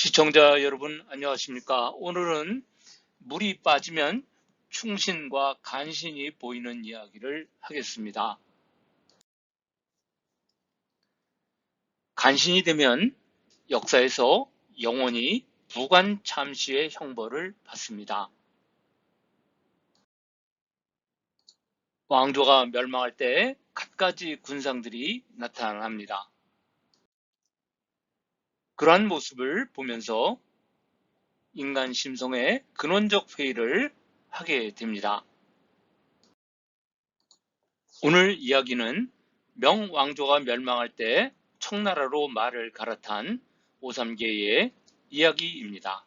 시청자 여러분 안녕하십니까? 오늘은 물이 빠지면 충신과 간신이 보이는 이야기를 하겠습니다. 간신이 되면 역사에서 영원히 부관참시의 형벌을 받습니다. 왕조가 멸망할 때 갖가지 군상들이 나타납니다. 그러한 모습을 보면서 인간 심성의 근원적 회의를 하게 됩니다. 오늘 이야기는 명왕조가 멸망할 때 청나라로 말을 갈아탄 오삼계의 이야기입니다.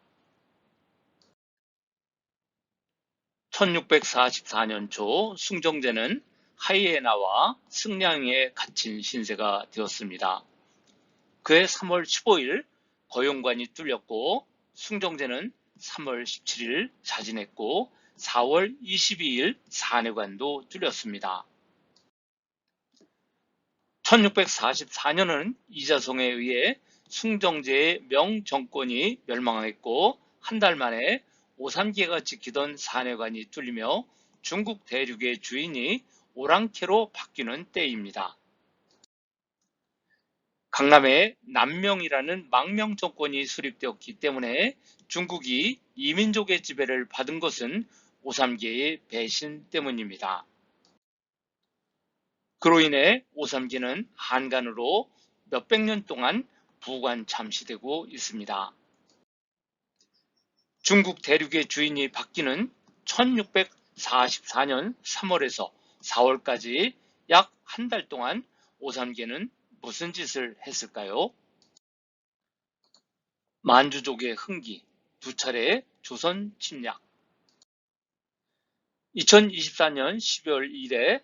1644년 초 숭정제는 하이에나와 승량에 갇힌 신세가 되었습니다. 그해 3월 15일 거용관이 뚫렸고 숭정제는 3월 17일 자진했고 4월 22일 산해관도 뚫렸습니다. 1644년은 이자성에 의해 숭정제의 명정권이 멸망했고 한 달 만에 오삼계가 지키던 산해관이 뚫리며 중국 대륙의 주인이 오랑캐로 바뀌는 때입니다. 강남에 남명이라는 망명 정권이 수립되었기 때문에 중국이 이민족의 지배를 받은 것은 오삼계의 배신 때문입니다. 그로 인해 오삼계는 한간으로 몇백 년 동안 부관참시되고 있습니다. 중국 대륙의 주인이 바뀌는 1644년 3월에서 4월까지 약 한 달 동안 오삼계는 무슨 짓을 했을까요? 만주족의 흥기, 두 차례 조선 침략. 2024년 12월 1일에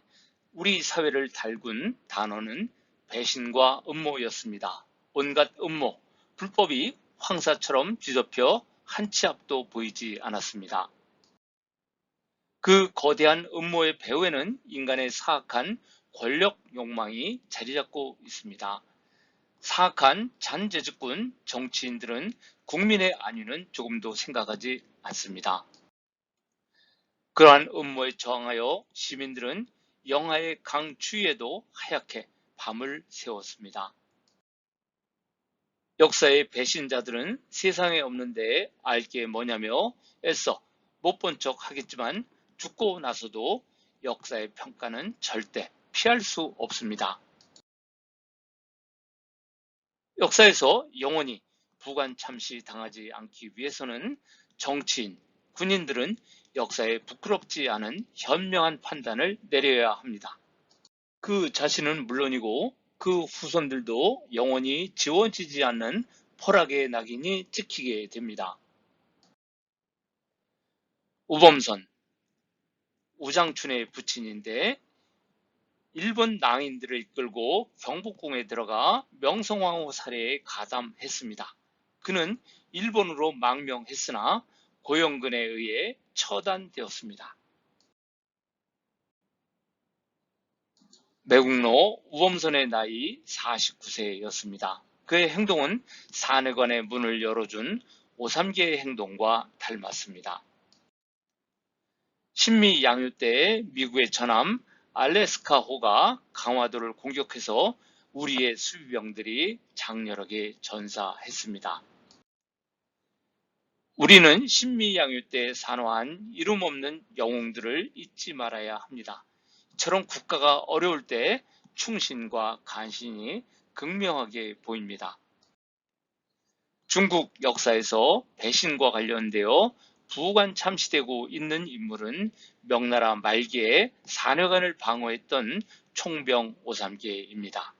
우리 사회를 달군 단어는 배신과 음모였습니다. 온갖 음모, 불법이 황사처럼 뒤덮여 한 치 앞도 보이지 않았습니다. 그 거대한 음모의 배후에는 인간의 사악한 권력 욕망이 자리 잡고 있습니다. 사악한 잔재주꾼 정치인들은 국민의 안위는 조금도 생각하지 않습니다. 그러한 음모에 저항하여 시민들은 영하의 강추위에도 하얗게 밤을 새웠습니다. 역사의 배신자들은 세상에 없는 데에 알 게 뭐냐며 애써 못 본 척 하겠지만 죽고 나서도 역사의 평가는 절대 피할 수 없습니다. 역사에서 영원히 부관참시 당하지 않기 위해서는 정치인, 군인들은 역사에 부끄럽지 않은 현명한 판단을 내려야 합니다. 그 자신은 물론이고 그 후손들도 영원히 지워지지 않는 포락의 낙인이 찍히게 됩니다. 우범선, 우장춘의 부친인데 일본 낭인들을 이끌고 경복궁에 들어가 명성황후 살해에 가담했습니다. 그는 일본으로 망명했으나 고영근에 의해 처단되었습니다. 매국노 우범선의 나이 49세였습니다. 그의 행동은 산해관의 문을 열어준 오삼계의 행동과 닮았습니다. 신미 양유 때에 미국의 전함 알래스카호가 강화도를 공격해서 우리의 수비병들이 장렬하게 전사했습니다. 우리는 신미 양유 때 산화한 이름 없는 영웅들을 잊지 말아야 합니다. 이처럼 국가가 어려울 때 충신과 간신이 극명하게 보입니다. 중국 역사에서 배신과 관련되어 부관참시되고 있는 인물은 명나라 말기에 산해관을 방어했던 총병 오삼계입니다.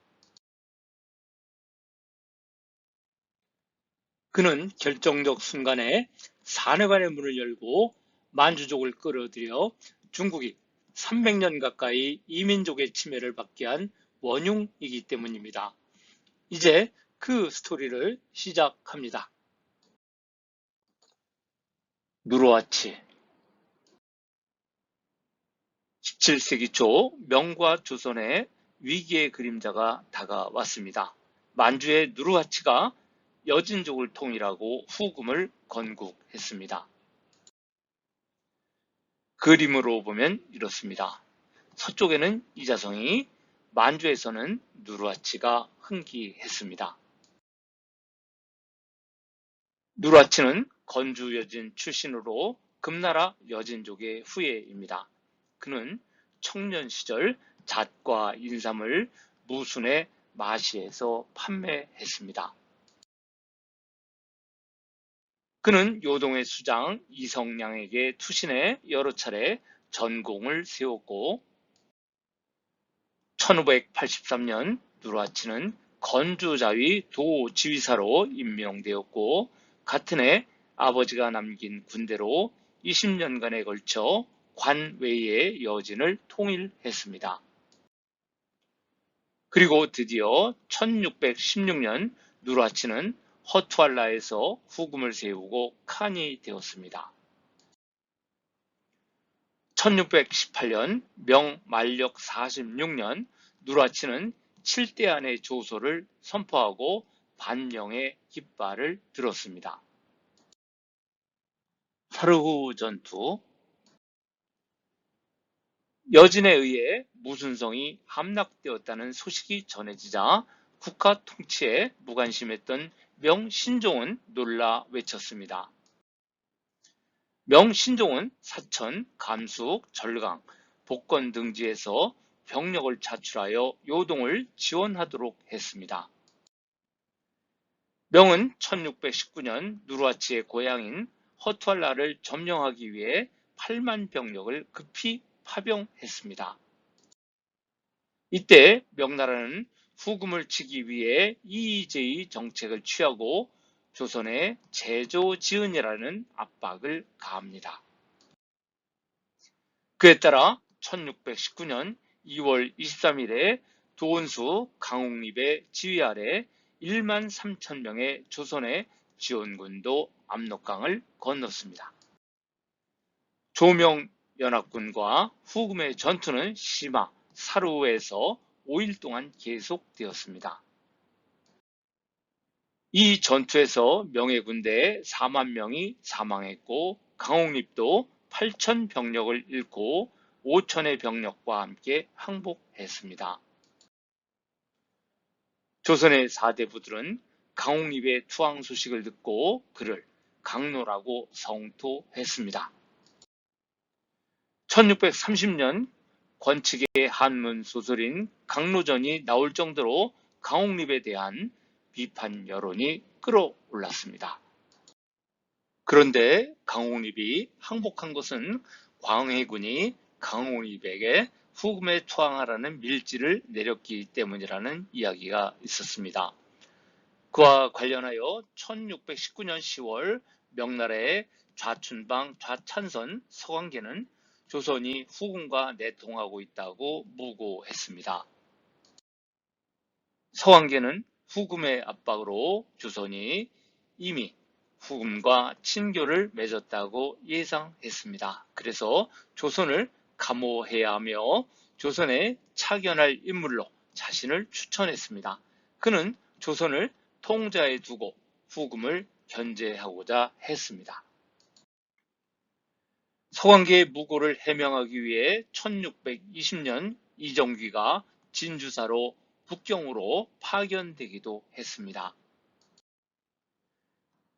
그는 결정적 순간에 산해관의 문을 열고 만주족을 끌어들여 중국이 300년 가까이 이민족의 침해를 받게 한 원흉이기 때문입니다. 이제 그 스토리를 시작합니다. 누르하치 17세기 초 명과 조선의 위기의 그림자가 다가왔습니다. 만주의 누르하치가 여진족을 통일하고 후금을 건국했습니다. 그림으로 보면 이렇습니다. 서쪽에는 이자성이, 만주에서는 누르하치가 흥기했습니다. 누르하치는 건주 여진 출신으로 금나라 여진족의 후예입니다. 그는 청년 시절 잣과 인삼을 무순의 마시에서 판매했습니다. 그는 요동의 수장 이성량에게 투신해 여러 차례 전공을 세웠고 1583년 누르하치는 건주자위 도지휘사로 임명되었고 같은 해 아버지가 남긴 군대로 20년간에 걸쳐 관외의 여진을 통일했습니다. 그리고 드디어 1616년 누르하치는 허투알라에서 후금을 세우고 칸이 되었습니다. 1618년 명만력 46년 누르하치는 7대안의 조소를 선포하고 반명의 깃발을 들었습니다. 사르후 전투. 여진에 의해 무순성이 함락되었다는 소식이 전해지자 국가 통치에 무관심했던 명신종은 놀라 외쳤습니다. 명신종은 사천, 감숙, 절강, 복건 등지에서 병력을 차출하여 요동을 지원하도록 했습니다. 명은 1619년 누르하치의 고향인 허투알라를 점령하기 위해 8만 병력을 급히 파병했습니다. 이때 명나라는 후금을 치기 위해 이의제의 정책을 취하고 조선에 제조지은이라는 압박을 가합니다. 그에 따라 1619년 2월 23일에 도원수 강옥립의 지휘 아래 1만 3천 명의 조선의 지원군도 압록강을 건넜습니다. 조명연합군과 후금의 전투는 시마, 사루에서 5일 동안 계속되었습니다. 이 전투에서 명의 군대 4만 명이 사망했고 강옥립도 8천 병력을 잃고 5천의 병력과 함께 항복했습니다. 조선의 4대 부들은 강옥립의 투항 소식을 듣고 그를 강노라고 성토했습니다. 1630년 권측의 한문 소설인 강노전이 나올 정도로 강옥립에 대한 비판 여론이 끌어올랐습니다. 그런데 강옥립이 항복한 것은 광해군이 강옥립에게 후금에 투항하라는 밀지를 내렸기 때문이라는 이야기가 있었습니다. 그와 관련하여 1619년 10월 명나라의 좌춘방 좌찬선 서광계는 조선이 후금과 내통하고 있다고 무고했습니다. 서광계는 후금의 압박으로 조선이 이미 후금과 친교를 맺었다고 예상했습니다. 그래서 조선을 감호해야 하며 조선에 착연할 인물로 자신을 추천했습니다. 그는 조선을 통자에 두고 후금을 견제하고자 했습니다. 서광계의 무고를 해명하기 위해 1620년 이정귀가 진주사로 북경으로 파견되기도 했습니다.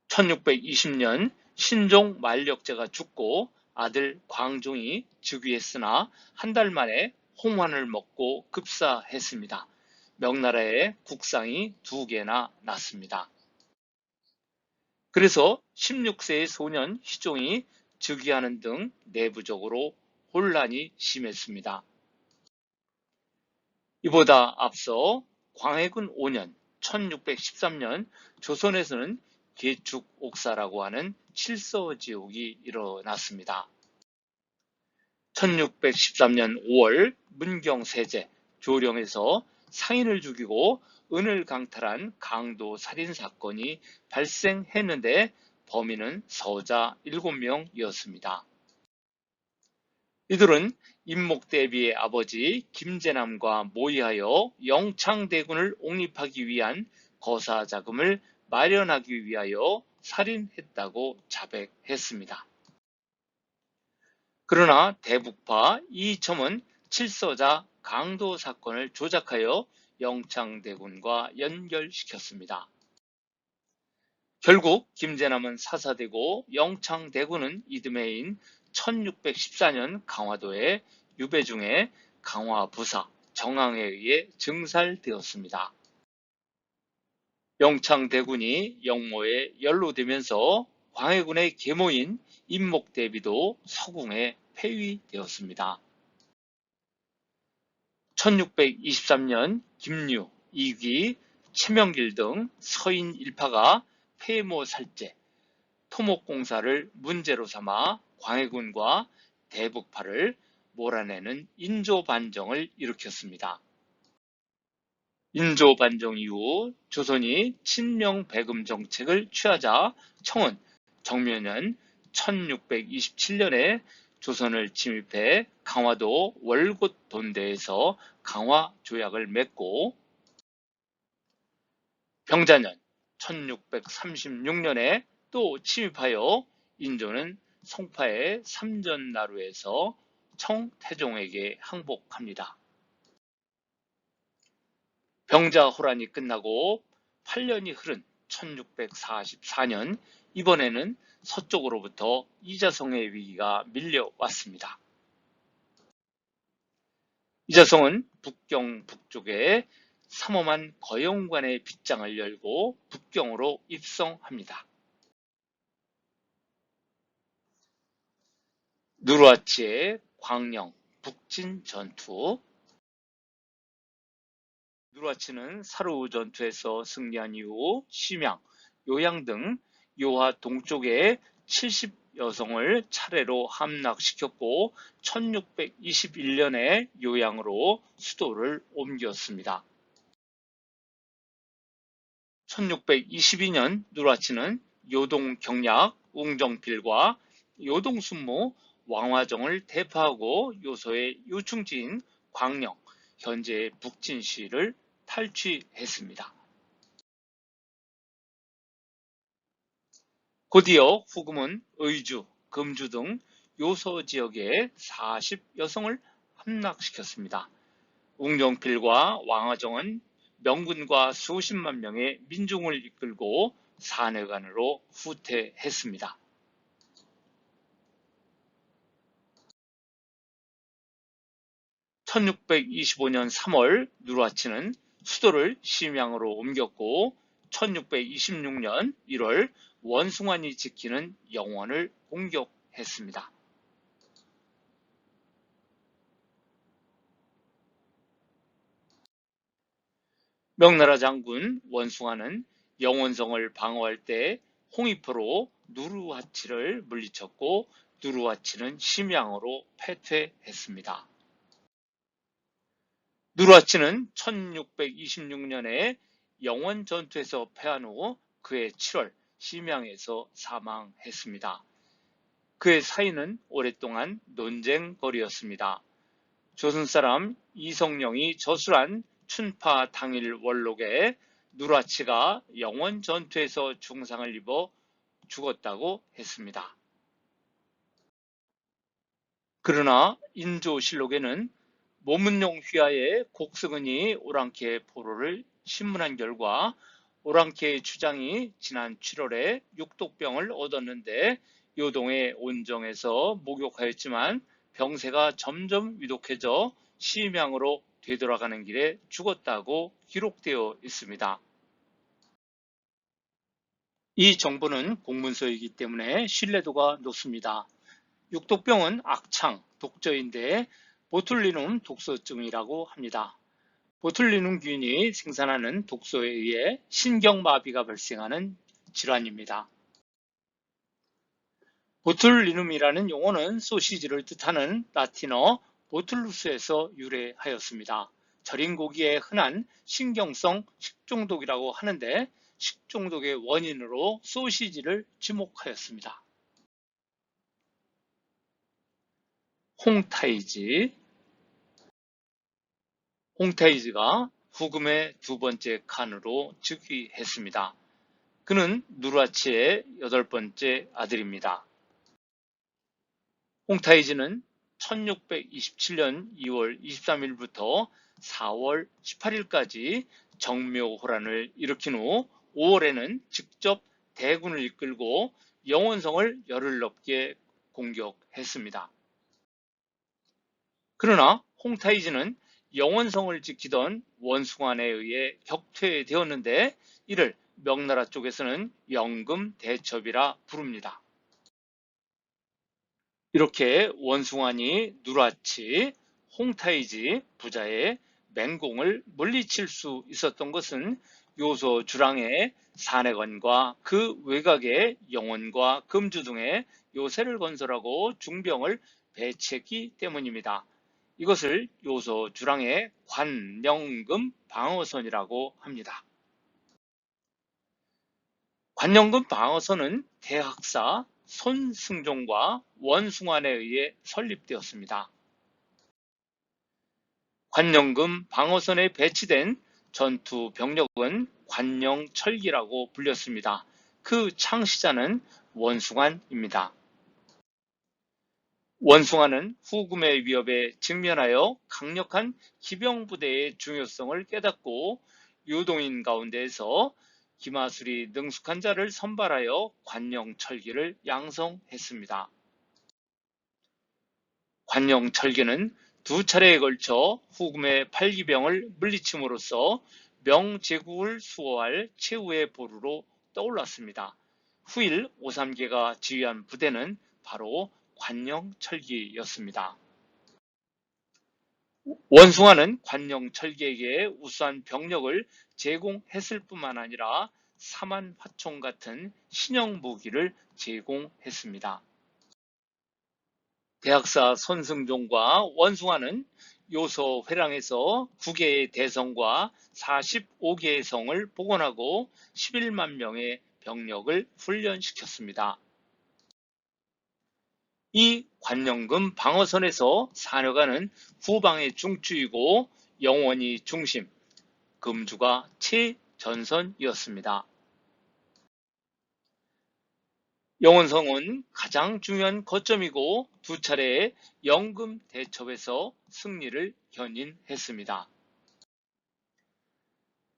1620년 신종 만력제가 죽고 아들 광종이 즉위했으나 한 달 만에 홍환을 먹고 급사했습니다. 명나라에 국상이 2개나 났습니다. 그래서 16세의 소년 희종이 즉위하는 등 내부적으로 혼란이 심했습니다. 이보다 앞서 광해군 5년 1613년 조선에서는 계축옥사라고 하는 칠서지옥이 일어났습니다. 1613년 5월 문경세제 조령에서 상인을 죽이고 은을 강탈한 강도 살인 사건이 발생했는데 범인은 서자 7명이었습니다. 이들은 임목대비의 아버지 김제남과 모의하여 영창대군을 옹립하기 위한 거사자금을 마련하기 위하여 살인했다고 자백했습니다. 그러나 대북파 이점은 칠서자 강도 사건을 조작하여 영창대군과 연결시켰습니다. 결국 김제남은 사사되고 영창대군은 이듬해인 1614년 강화도의 유배 중에 강화부사 정항에 의해 증살되었습니다. 영창대군이 영모에 연루되면서 광해군의 계모인 임목대비도 서궁에 폐위되었습니다. 1623년 김류, 이귀, 최명길 등 서인 일파가 폐모살제, 토목공사를 문제로 삼아 광해군과 대북파를 몰아내는 인조반정을 일으켰습니다. 인조반정 이후 조선이 친명배금 정책을 취하자 청은 정묘년 1627년에 조선을 침입해 강화도 월곶 돈대에서 강화조약을 맺고 병자년 1636년에 또 침입하여 인조는 송파의 삼전나루에서 청태종에게 항복합니다. 병자호란이 끝나고 8년이 흐른 1644년 이번에는 서쪽으로부터 이자성의 위기가 밀려왔습니다. 이자성은 북경 북쪽에 삼엄한 거영관의 빗장을 열고 북경으로 입성합니다. 누르하치의 광령, 북진 전투. 누르하치는 사루 전투에서 승리한 이후 심양, 요양 등 요하 동쪽의 70여성을 차례로 함락시켰고 1621년에 요양으로 수도를 옮겼습니다. 1622년 누르하치는 요동 경략, 웅정필과 요동 순무, 왕화정을 대파하고 요소의 요충지인 광령, 현재의 북진시를 탈취했습니다. 곧이어 후금은 의주, 금주 등 요소 지역의 40여성을 함락시켰습니다. 웅정필과 왕화정은 명군과 수십만 명의 민중을 이끌고 산해관으로 후퇴했습니다. 1625년 3월 누르하치는 수도를 심양으로 옮겼고 1626년 1월 원숭안이 지키는 영원을 공격했습니다. 명나라 장군 원숭안은 영원성을 방어할 때 홍위포로 누르하치를 물리쳤고 누르하치는 심양으로 패퇴했습니다. 누르하치는 1626년에 영원 전투에서 패한 후 그해 7월 심양에서 사망했습니다. 그의 사인은 오랫동안 논쟁거리였습니다. 조선사람 이성령이 저술한 춘파 당일 월록에 누르하치가 영원 전투에서 중상을 입어 죽었다고 했습니다. 그러나 인조실록에는 모문용 휘하에 곡승은이 오랑캐 포로를 신문한 결과 오랑캐의 주장이 지난 7월에 육독병을 얻었는데 요동의 온정에서 목욕하였지만 병세가 점점 위독해져 심양으로 되돌아가는 길에 죽었다고 기록되어 있습니다. 이 정보는 공문서이기 때문에 신뢰도가 높습니다. 육독병은 악창, 독저인데 보툴리눔 독소증이라고 합니다. 보툴리눔균이 생산하는 독소에 의해 신경마비가 발생하는 질환입니다. 보툴리눔이라는 용어는 소시지를 뜻하는 라틴어 보툴루스에서 유래하였습니다. 절인 고기에 흔한 신경성 식중독이라고 하는데 식중독의 원인으로 소시지를 지목하였습니다. 홍타이즈가 후금의 두 번째 칸으로 즉위했습니다. 그는 누르하치의 8번째 아들입니다. 홍타이즈는 1627년 2월 23일부터 4월 18일까지 정묘호란을 일으킨 후 5월에는 직접 대군을 이끌고 영원성을 열흘 넘게 공격했습니다. 그러나 홍타이즈는 영원성을 지키던 원숭안에 의해 격퇴되었는데 이를 명나라 쪽에서는 영금대첩이라 부릅니다. 이렇게 원숭안이 누르하치, 홍타이지 부자의 맹공을 물리칠 수 있었던 것은 요소 주랑의 산해관과 그 외곽의 영원과 금주 등의 요새를 건설하고 중병을 배치했기 때문입니다. 이것을 요소 주랑의 관영금 방어선이라고 합니다. 관영금 방어선은 대학사 손승종과 원숭안에 의해 설립되었습니다. 관영금 방어선에 배치된 전투 병력은 관영철기라고 불렸습니다. 그 창시자는 원숭안입니다. 원숭안은 후금의 위협에 직면하여 강력한 기병부대의 중요성을 깨닫고 유동인 가운데에서 기마술이 능숙한 자를 선발하여 관영철기를 양성했습니다. 관영철기는 두 차례에 걸쳐 후금의 팔기병을 물리침으로써 명제국을 수호할 최후의 보루로 떠올랐습니다. 후일 오삼계가 지휘한 부대는 바로 관영철기였습니다. 원숭아는 관영철기에게 우수한 병력을 제공했을 뿐만 아니라 사만화총 같은 신형 무기를 제공했습니다. 대학사 손승종과 원숭아는 요소 회랑에서 9개의 대성과 45개의 성을 복원하고 11만 명의 병력을 훈련시켰습니다. 이 관영금 방어선에서 사녀가는 후방의 중추이고 영원이 중심, 금주가 최전선이었습니다. 영원성은 가장 중요한 거점이고 두 차례의 영금 대첩에서 승리를 견인했습니다.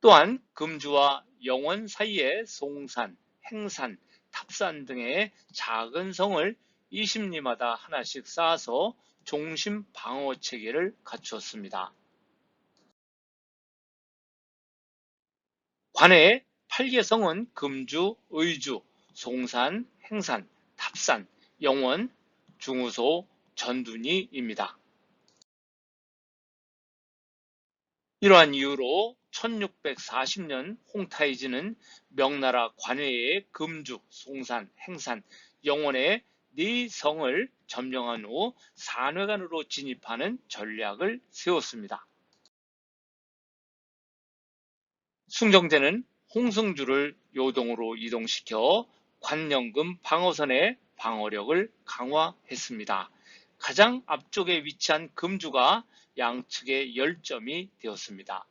또한 금주와 영원 사이에 송산, 행산, 탑산 등의 작은 성을 20리마다 하나씩 쌓아서 중심 방어 체계를 갖추었습니다. 관의 8개 성은 금주, 의주, 송산, 행산, 탑산, 영원, 중우소, 전둔이입니다. 이러한 이유로 1640년 홍타이지는 명나라 관외의 금주, 송산, 행산, 영원의 네 성을 점령한 후 산회관으로 진입하는 전략을 세웠습니다. 숭정제는 홍승주를 요동으로 이동시켜 관영금 방어선의 방어력을 강화했습니다. 가장 앞쪽에 위치한 금주가 양측의 열점이 되었습니다.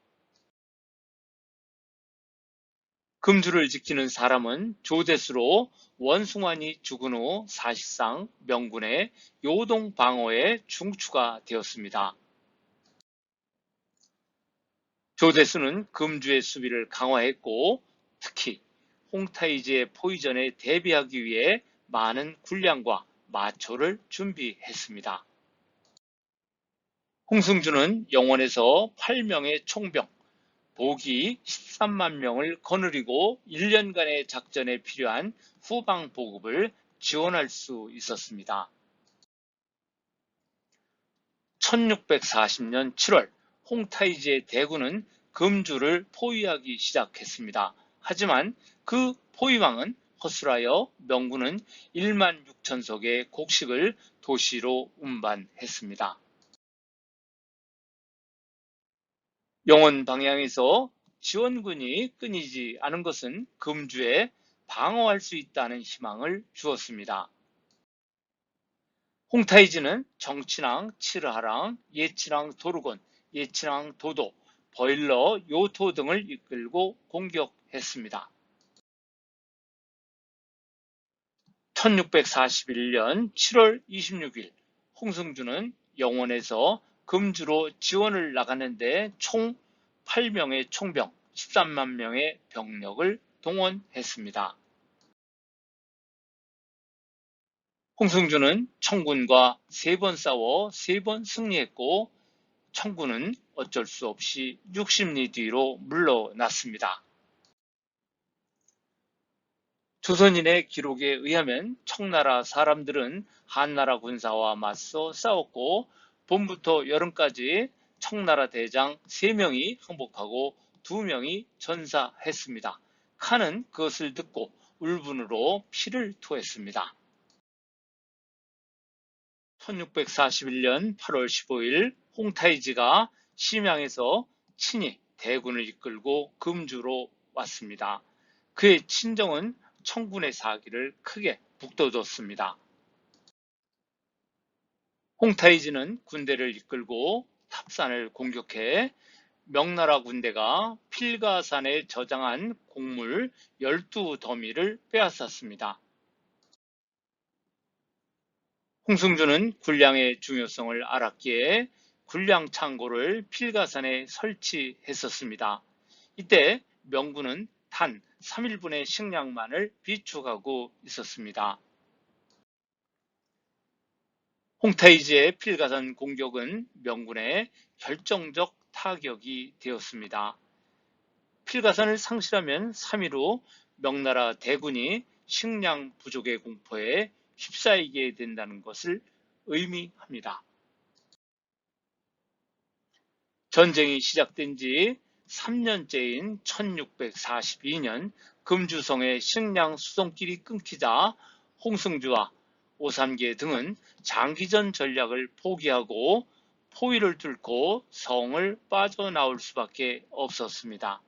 금주를 지키는 사람은 조대수로 원숭안이 죽은 후 사실상 명군의 요동 방어의 중추가 되었습니다. 조대수는 금주의 수비를 강화했고 특히 홍타이지의 포위전에 대비하기 위해 많은 군량과 마초를 준비했습니다. 홍승주는 영원에서 8명의 총병, 보기 13만 명을 거느리고 1년간의 작전에 필요한 후방 보급을 지원할 수 있었습니다. 1640년 7월 홍타이지의 대군은 금주를 포위하기 시작했습니다. 하지만 그 포위망은 허술하여 명군은 1만 6천석의 곡식을 도시로 운반했습니다. 영원 방향에서 지원군이 끊이지 않은 것은 금주에 방어할 수 있다는 희망을 주었습니다. 홍타이지는 정친왕 칠하랑, 예친왕 도르곤, 예친왕 도도, 버일러 요토 등을 이끌고 공격했습니다. 1641년 7월 26일 홍승주는 영원에서 금주로 지원을 나갔는데 총 8명의 총병, 13만 명의 병력을 동원했습니다. 홍승주는 청군과 3번 싸워 3번 승리했고 청군은 어쩔 수 없이 60리 뒤로 물러났습니다. 조선인의 기록에 의하면 청나라 사람들은 한나라 군사와 맞서 싸웠고 봄부터 여름까지 청나라 대장 3명이 항복하고 2명이 전사했습니다. 칸은 그것을 듣고 울분으로 피를 토했습니다. 1641년 8월 15일 홍타이지가 심양에서 친히 대군을 이끌고 금주로 왔습니다. 그의 친정은 청군의 사기를 크게 북돋웠습니다. 홍타이지는 군대를 이끌고 탑산을 공격해 명나라 군대가 필가산에 저장한 곡물 12더미를 빼앗았습니다. 홍승주는 군량의 중요성을 알았기에 군량 창고를 필가산에 설치했었습니다. 이때 명군은 단 3일분의 식량만을 비축하고 있었습니다. 홍타이지의 필가산 공격은 명군의 결정적 타격이 되었습니다. 필가산을 상실하면 3일 후 명나라 대군이 식량 부족의 공포에 휩싸이게 된다는 것을 의미합니다. 전쟁이 시작된 지 3년째인 1642년 금주성의 식량 수송길이 끊기자 홍승주와 오삼계 등은 장기전 전략을 포기하고 포위를 뚫고 성을 빠져나올 수밖에 없었습니다.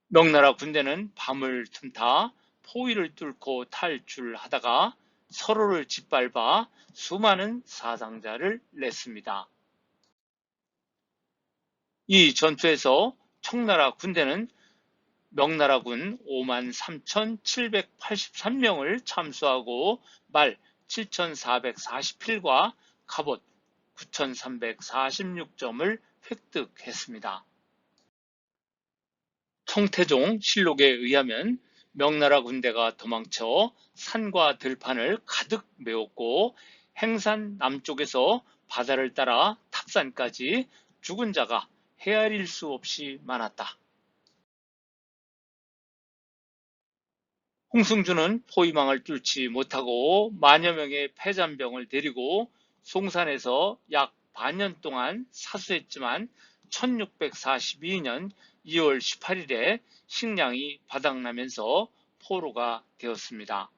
명나라 군대는 밤을 틈타 포위를 뚫고 탈출하다가 서로를 짓밟아 수많은 사상자를 냈습니다. 이 전투에서 청나라 군대는 명나라군 53,783명을 참수하고 말 7,440필과 갑옷 9,346점을 획득했습니다. 청태종 실록에 의하면 명나라 군대가 도망쳐 산과 들판을 가득 메웠고 행산 남쪽에서 바다를 따라 탑산까지 죽은 자가 헤아릴 수 없이 많았다. 홍승주는 포위망을 뚫지 못하고 만여 명의 패잔병을 데리고 송산에서 약 반년 동안 사수했지만 1642년 2월 18일에 식량이 바닥나면서 포로가 되었습니다.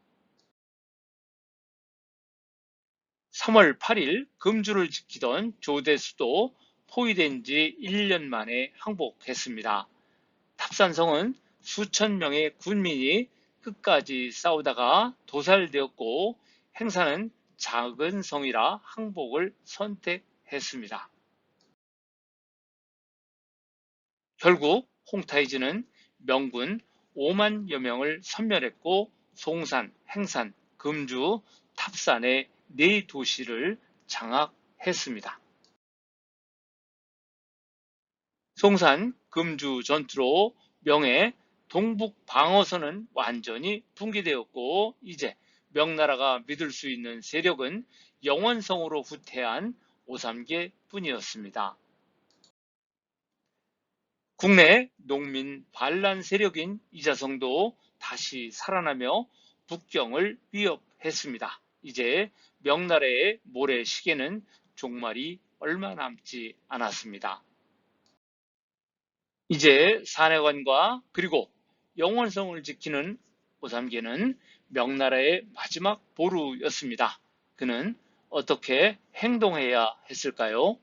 3월 8일 금주를 지키던 조대수도 포위된 지 1년 만에 항복했습니다. 탑산성은 수천 명의 군민이 끝까지 싸우다가 도살되었고 행사는 작은 성이라 항복을 선택했습니다. 결국 홍타이지는 명군 5만여 명을 섬멸했고 송산, 행산, 금주, 탑산의 4도시를 장악했습니다. 송산, 금주 전투로 명의 동북 방어선은 완전히 붕괴되었고 이제 명나라가 믿을 수 있는 세력은 영원성으로 후퇴한 오삼계 뿐이었습니다. 국내 농민 반란 세력인 이자성도 다시 살아나며 북경을 위협했습니다. 이제 명나라의 모래시계는 종말이 얼마 남지 않았습니다. 이제 산해관과 그리고 영원성을 지키는 오삼계는 명나라의 마지막 보루였습니다. 그는 어떻게 행동해야 했을까요?